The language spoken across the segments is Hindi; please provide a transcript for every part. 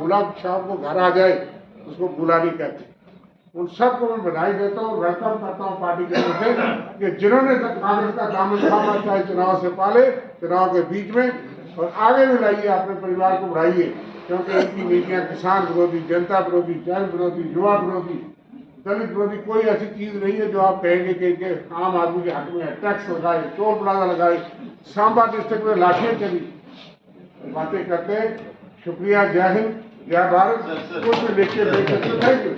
बुला शाम को घर आ जाए उसको बुला नहीं कहते। उन सबको मैं बधाई देता हूँ, वेलकम करता हूँ पार्टी की तरफ से कि जिन्होंने कांग्रेस का दामन थामा, चाहे चुनाव से पहले, चुनाव के बीच में, और आगे भी लाइए, अपने परिवार को बढ़ाइए, क्योंकि इनकी नीतियाँ किसान विरोधी, जनता विरोधी, जन विरोधी, युवा विरोधी, दलित विरोधी कोई ऐसी चीज नहीं है जो आप कहेंगे कि आम आदमी के हक में है। टैक्स लगाए, टोल प्लाजा लगाए, सांबा डिस्ट्रिक्ट में लाठियां चली, बातें करते हैं। शुक्रिया, जय हिंद, जय भारत। कुछ भी देखिए थैंक यू।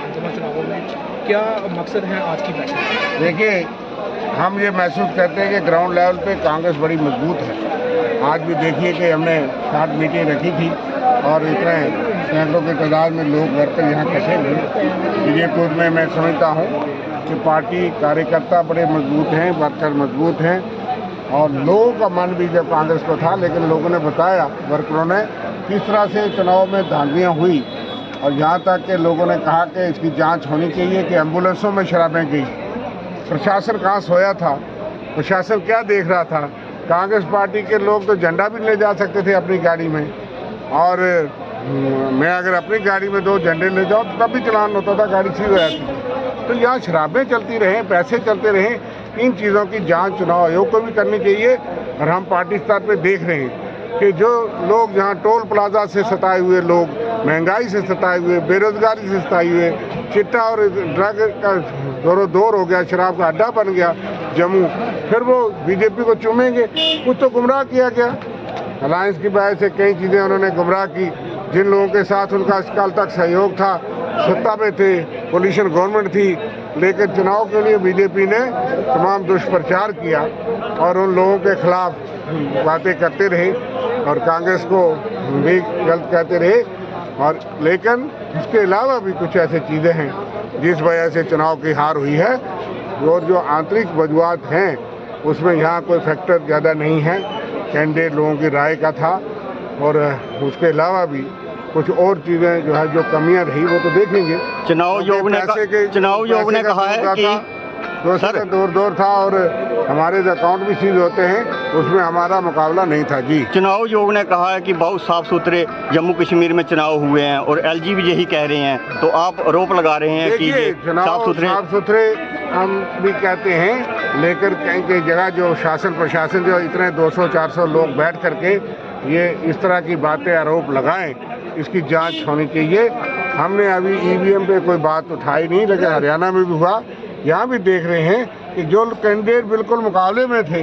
विधानसभा चुनावों में क्या मकसद है आज की बैठक? देखिए, हम ये महसूस करते हैं कि ग्राउंड लेवल पे कांग्रेस बड़ी मजबूत है। आज भी देखिए कि हमने 60 मीटिंग रखी थी और इतने सैकड़ों की तादाद में लोग घर पर यहाँ इकट्ठे हुए। विजयपुर में मैं समझता हूँ कि पार्टी कार्यकर्ता बड़े मजबूत हैं, वर्कर मजबूत हैं, और लोगों का मन भी जब कांग्रेस को था, लेकिन लोगों ने बताया, वर्करों ने, किस तरह से चुनाव में धांधलियाँ हुई, और यहाँ तक के लोगों ने कहा कि इसकी जांच होनी चाहिए कि एम्बुलेंसों में शराबें गई। प्रशासन कहाँ सोया था? प्रशासन क्या देख रहा था? कांग्रेस पार्टी के लोग तो झंडा भी ले जा सकते थे अपनी गाड़ी में, और मैं अगर अपनी गाड़ी में 2 झंडे ले जाऊँ तो तब भी चलान होता था, गाड़ी सीज हो जाती। तो यहाँ शराबें चलती रहें, पैसे चलते रहें, इन चीज़ों की जांच चुनाव आयोग को भी करनी चाहिए। और हम पार्टी स्तर पर देख रहे हैं कि जो लोग जहाँ टोल प्लाजा से सताए हुए लोग, महंगाई से सताए हुए, बेरोजगारी से सताए हुए, चिट्टा और ड्रग का दौर हो गया, शराब का अड्डा बन गया जम्मू, फिर वो बीजेपी को चूमेंगे। कुछ तो गुमराह किया गया, अलायंस की वजह से कई चीज़ें उन्होंने गुमराह की। जिन लोगों के साथ उनका इस काल तक सहयोग था, सत्ता में थे, कोलिशन गवर्नमेंट थी, लेकिन चुनाव के लिए बीजेपी ने तमाम दुष्प्रचार किया और उन लोगों के खिलाफ बातें करते रहे और कांग्रेस को भी गलत कहते रहे। और लेकिन इसके अलावा भी कुछ ऐसी चीज़ें हैं जिस वजह से चुनाव की हार हुई है, और जो आंतरिक वजूहात हैं उसमें यहाँ कोई फैक्टर ज़्यादा नहीं है, कैंडिडेट लोगों की राय का था। और उसके अलावा भी कुछ और चीज़ें जो है, जो कमियां रही, वो तो देखेंगे। चुनाव आयोग ने कहा है कि सर दौर था और हमारे जो अकाउंट भी सीज होते हैं, उसमें हमारा मुकाबला नहीं था जी। चुनाव आयोग ने कहा है कि बहुत साफ सुथरे जम्मू कश्मीर में चुनाव हुए हैं और एलजी भी यही कह रहे हैं, तो आप आरोप लगा रहे हैं कि ये साफ सुथरे हम भी कहते हैं, लेकिन कहीं कहीं जगह जो शासन प्रशासन जो इतने 200-400 लोग बैठ करके ये इस तरह की बातें आरोप लगाएं, इसकी जांच होनी चाहिए। हमने अभी ईवीएम पे कोई बात उठाई नहीं, लेकिन हरियाणा में भी हुआ। यहाँ भी देख रहे हैं कि जो कैंडिडेट बिल्कुल मुकाबले में थे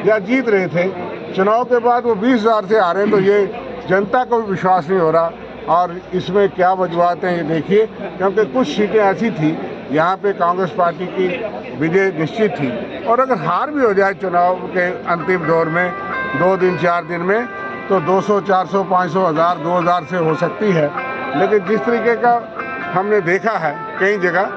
या जीत रहे थे, चुनाव के बाद वो 20,000 से आ रहे हैं, तो ये जनता को भी विश्वास नहीं हो रहा। और इसमें क्या वजूहत हैं ये देखिए, क्योंकि कुछ सीटें ऐसी थी यहाँ पे कांग्रेस पार्टी की विजय निश्चित थी, और अगर हार भी हो जाए चुनाव के अंतिम दौर में 2 दिन 4 दिन में, तो 200, 400, 500, 1000, 2000 से हो सकती है। लेकिन जिस तरीके का हमने देखा है कई जगह,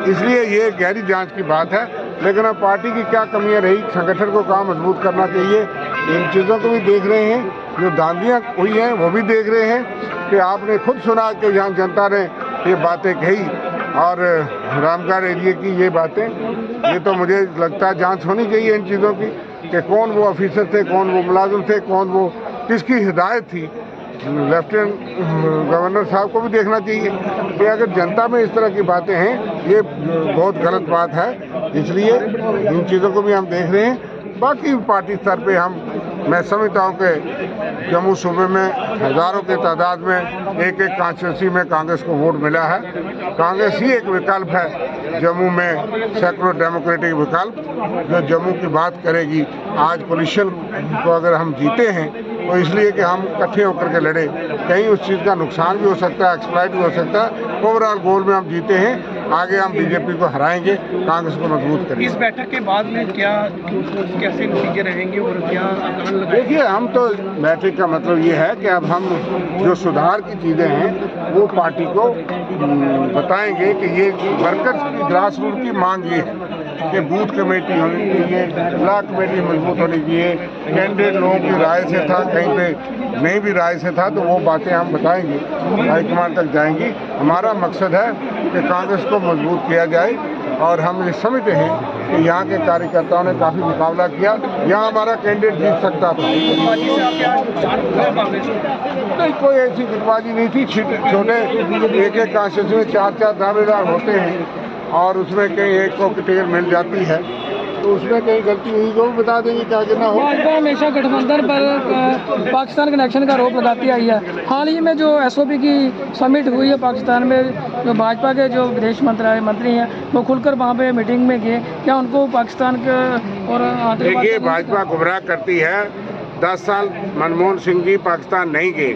इसलिए ये गहरी जांच की बात है। लेकिन अब पार्टी की क्या कमियां रही, संगठन को काम मजबूत करना चाहिए, इन चीज़ों को भी देख रहे हैं। जो दांधियाँ हुई हैं वो भी देख रहे हैं कि आपने खुद सुना कि यहाँ जनता ने ये बातें कही, और रामगढ़ एरिया की ये बातें, ये तो मुझे लगता है जांच होनी चाहिए इन चीज़ों की कि कौन वो ऑफिसर थे, कौन वो मुलाजिम थे, कौन वो किसकी हिदायत थी। लेफ्टिनेंट गवर्नर साहब को भी देखना चाहिए कि अगर जनता में इस तरह की बातें हैं, ये बहुत गलत बात है। इसलिए इन चीज़ों को भी हम देख रहे हैं। बाकी पार्टी स्तर पे मैं समझता हूँ कि जम्मू सूबे में हज़ारों की तादाद में एक कॉन्स्टिट्यूंसी में कांग्रेस को वोट मिला है। कांग्रेस ही एक विकल्प है जम्मू में, सेकुलर डेमोक्रेटिक विकल्प, जो जम्मू की बात करेगी। आज कोलिशन को अगर हम जीते हैं तो इसलिए कि हम इकट्ठे होकर के लड़े, कहीं उस चीज़ का नुकसान भी हो सकता है, एक्सप्लॉइट भी हो सकता है। ओवरऑल गोल में हम जीते हैं, आगे हम बीजेपी को हराएंगे, कांग्रेस को मजबूत करेंगे। इस बैठक के बाद में कैसे नतीजे रहेंगे और क्या आंदोलन लगाएंगे? देखिए, हम तो बैठक का मतलब ये है कि अब हम जो सुधार की चीज़ें हैं वो पार्टी को बताएंगे कि ये वर्कर्स की ग्रास रूट की मांग ये है कि बूथ कमेटी होनी चाहिए, ब्लॉक कमेटी मजबूत होनी चाहिए, कैंडिडेट लोगों की राय से था, कहीं पे नहीं भी राय से था, तो वो बातें हम बताएंगे, हाईकमान तक जाएंगी। हमारा मकसद है कि कांग्रेस को मजबूत किया जाए और हम ये समझते हैं कि यहाँ के कार्यकर्ताओं ने काफ़ी मुकाबला किया, यहाँ हमारा कैंडिडेट जीत सकता था। नहीं, कोई ऐसी गुटबाजी नहीं थी। छोटे एक एक कॉन्स्टिट्यूंसी में 4-4 दावेदार होते हैं और उसमें कहीं एक को टिकट मिल जाती है, तो उसमें कहीं गलती हुई तो बता देंगे क्या करना हो। भाजपा हमेशा गठबंधन पर पाकिस्तान कनेक्शन का आरोप लगाती आई है। हाल ही में जो एसओपी की समिट हुई है पाकिस्तान में, जो भाजपा के जो विदेश मंत्री हैं वो खुलकर वहाँ पे मीटिंग में गए, क्या उनको पाकिस्तान के और देखिए, भाजपा गुमराह करती है। 10 साल मनमोहन सिंह जी पाकिस्तान नहीं गए,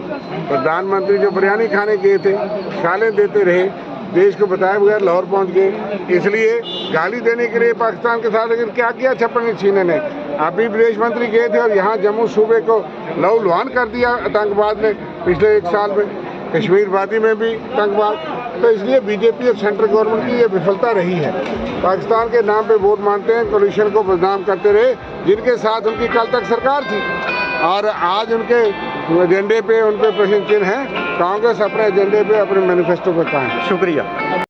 प्रधानमंत्री जो बिरयानी खाने गए थे, गालें देते रहे, देश को बताए बगैर लाहौर पहुंच गए, इसलिए गाली देने के लिए पाकिस्तान के साथ। लेकिन क्या किया छप्पन छीने ने? अभी विदेश मंत्री गए थे और यहाँ जम्मू सूबे को लहूलुहान कर दिया आतंकवाद ने पिछले 1 साल में, कश्मीर वादी में भी आतंकवाद। तो इसलिए बीजेपी और सेंट्रल गवर्नमेंट की ये विफलता रही है। पाकिस्तान के नाम पे वोट मांगते हैं, कोलिशन को बदनाम करते रहे, जिनके साथ उनकी कल तक सरकार थी, और आज उनके एजेंडे पे उन पे प्रश्न चिन्ह है। कांग्रेस अपने एजेंडे पे, अपने मैनिफेस्टो पे कायम है। शुक्रिया।